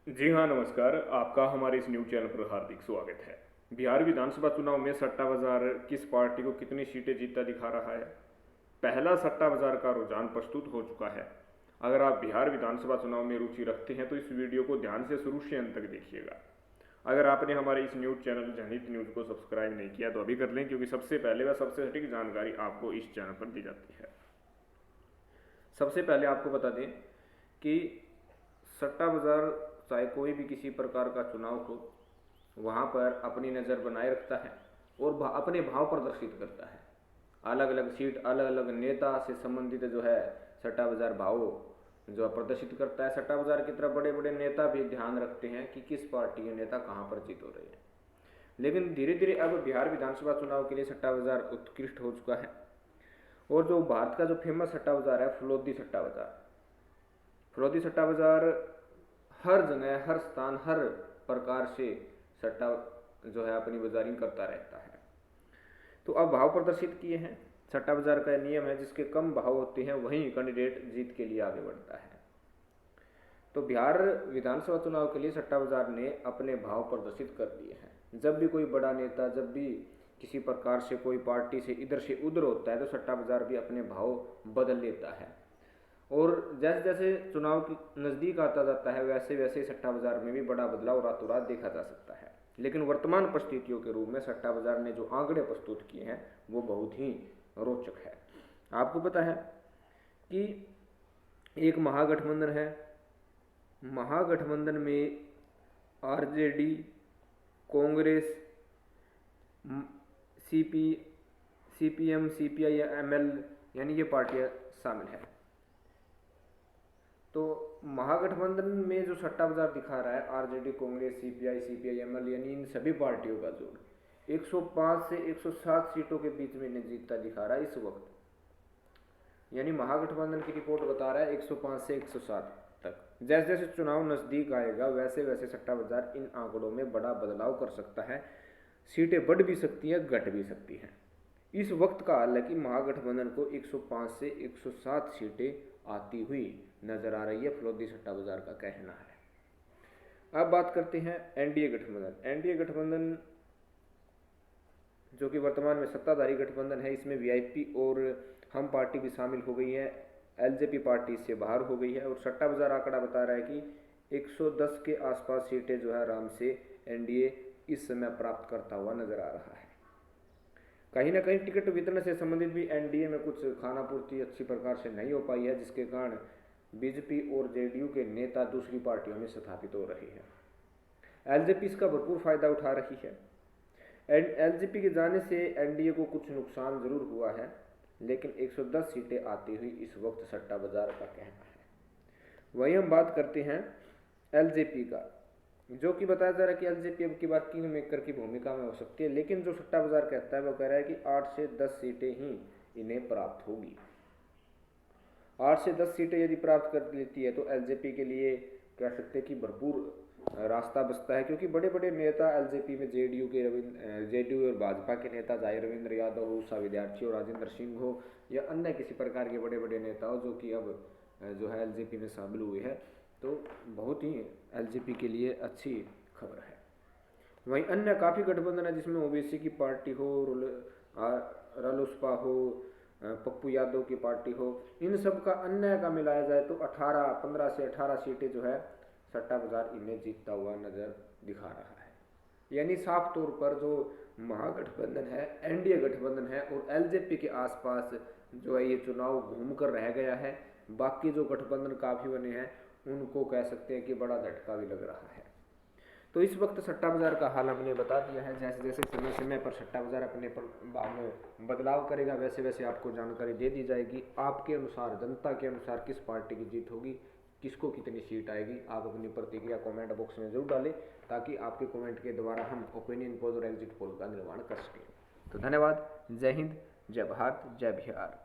जी हाँ, नमस्कार। आपका हमारे इस न्यूज़ चैनल पर हार्दिक स्वागत है। बिहार विधानसभा चुनाव में सट्टा बाजार किस पार्टी को कितनी सीटें जीतता दिखा रहा है? पहला सट्टा बाजार का रुझान प्रस्तुत हो चुका है। अगर आप बिहार विधानसभा चुनाव में रुचि रखते हैं तो इस वीडियो को ध्यान से शुरू से अंत तक देखिएगा। अगर आपने हमारे इस न्यूज़ चैनल जनहित न्यूज़ को सब्सक्राइब नहीं किया तो अभी कर लें, क्योंकि सबसे पहले व सबसे सटीक जानकारी आपको इस चैनल पर दी जाती है। सबसे पहले आपको बता दें कि सट्टा बाजार चाहे कोई भी किसी प्रकार का चुनाव हो, वहाँ पर अपनी नज़र बनाए रखता है और अपने भाव प्रदर्शित करता है। अलग अलग सीट, अलग अलग नेता से संबंधित जो है सट्टा बाजार भाव जो प्रदर्शित करता है। सट्टा बाजार की तरफ बड़े बड़े नेता भी ध्यान रखते हैं कि किस पार्टी के नेता कहाँ पर जीत हो रहे हैं। लेकिन धीरे धीरे अब बिहार विधानसभा चुनाव के लिए सट्टा बाजार उत्कृष्ट हो चुका है। और जो भारत का जो फेमस सट्टा बाजार है, फलोदी सट्टा बाजार, फलोदी सट्टा बाजार हर जगह, हर स्थान, हर प्रकार से सट्टा जो है अपनी बाजारिंग करता रहता है। तो अब भाव प्रदर्शित किए हैं। सट्टा बाजार का नियम है, जिसके कम भाव होते हैं वहीं कैंडिडेट जीत के लिए आगे बढ़ता है। तो बिहार विधानसभा चुनाव के लिए सट्टा बाजार ने अपने भाव प्रदर्शित कर दिए हैं। जब भी कोई बड़ा नेता, जब भी किसी प्रकार से कोई पार्टी से इधर से उधर होता है, तो सट्टा बाजार भी अपने भाव बदल लेता है। और जैसे जैसे चुनाव की नज़दीक आता जाता है, वैसे वैसे सट्टा बाजार में भी बड़ा बदलाव रातों रात देखा जा सकता है। लेकिन वर्तमान परिस्थितियों के रूप में सट्टा बाजार ने जो आंकड़े प्रस्तुत किए हैं वो बहुत ही रोचक है। आपको पता है कि एक महागठबंधन है। महागठबंधन में RJD, Congress, CP CPM, CPI, ML यानी ये पार्टियां शामिल हैं। तो महागठबंधन में जो सट्टा बाजार दिखा रहा है, आरजेडी, कांग्रेस, सीपीआई, सीपीआई-एमएल यानी इन सभी पार्टियों का जोड़ 105 से 107 सीटों के बीच में इन्हें जीतता दिखा रहा है इस वक्त। यानी महागठबंधन की रिपोर्ट बता रहा है 105 से 107 तक। जैसे जैसे चुनाव नज़दीक आएगा वैसे वैसे सट्टा बाजार इन आंकड़ों में बड़ा बदलाव कर सकता है। सीटें बढ़ भी सकती हैं, घट भी सकती हैं। इस वक्त का हाल है कि महागठबंधन को 105 से 107 सीटें आती हुई नजर आ रही है, फलोदी सट्टा बाजार का कहना है। अब बात करते हैं एनडीए गठबंधन। एनडीए गठबंधन जो कि वर्तमान में सत्ताधारी गठबंधन है, इसमें वीआईपी और हम पार्टी भी शामिल हो गई है। एलजेपी पार्टी इससे बाहर हो गई है। और सट्टा बाजार आंकड़ा बता रहा है कि 110 के आसपास सीटें जो है आराम से एनडीए इस समय प्राप्त करता हुआ नजर आ रहा है। कहीं ना कहीं टिकट वितरण से संबंधित भी एनडीए में कुछ खानापूर्ति अच्छी प्रकार से नहीं हो पाई है, जिसके कारण बीजेपी और जेडीयू के नेता दूसरी पार्टियों में स्थापित हो रहे हैं। एलजेपी इसका भरपूर फायदा उठा रही है। एलजेपी के जाने से एनडीए को कुछ नुकसान जरूर हुआ है, लेकिन 110 सीटें आती हुई इस वक्त सट्टा बाजार का कहना है। वहीं हम बात करते हैं एलजेपी का, जो कि बताया जा रहा है कि एलजेपी अब की बार किंग मेकर की भूमिका में हो सकती है। लेकिन जो सट्टा बाजार कहता है वो कह रहा है कि 8 से 10 सीटें ही इन्हें प्राप्त होगी। 8 से 10 सीटें यदि प्राप्त कर लेती है तो एलजेपी के लिए कह सकते हैं कि भरपूर रास्ता बचता है, क्योंकि बड़े बड़े नेता एलजेपी में जेडीयू और भाजपा के नेता, चाहे रविंद्र यादव हो, उषा विद्यार्थी हो, राजेंद्र सिंह हो या अन्य किसी प्रकार के बड़े बड़े नेता हो, जो कि अब जो है एलजेपी में शामिल हुए हैं, तो बहुत ही एलजेपी के लिए अच्छी खबर है। वहीं अन्य काफ़ी गठबंधन है, जिसमें ओबीसी की पार्टी हो, रालोसपा हो, पप्पू यादव की पार्टी हो, इन सब का अन्य का मिलाया जाए तो 15 से 18 सीटें जो है सट्टा बाजार इन्हें जीतता हुआ नजर दिखा रहा है। यानी साफ तौर पर जो महागठबंधन है, एनडीए गठबंधन है और एलजेपी के आसपास जो है ये चुनाव घूम कर रह गया है। बाकी जो गठबंधन काफ़ी बने हैं उनको कह सकते हैं कि बड़ा झटका भी लग रहा है। तो इस वक्त सट्टा बाजार का हाल हमने बता दिया है। जैसे जैसे समय समय पर सट्टा बाजार अपने भाव में बदलाव करेगा, वैसे वैसे आपको जानकारी दे दी जाएगी। आपके अनुसार, जनता के अनुसार किस पार्टी की जीत होगी, किसको कितनी सीट आएगी, आप अपनी प्रतिक्रिया कमेंट बॉक्स में जरूर डालें, ताकि आपके कमेंट के द्वारा हम ओपिनियन पोल और एग्जिट पोल का निर्माण कर सकें। तो धन्यवाद। जय हिंद, जय भारत, जय बिहार।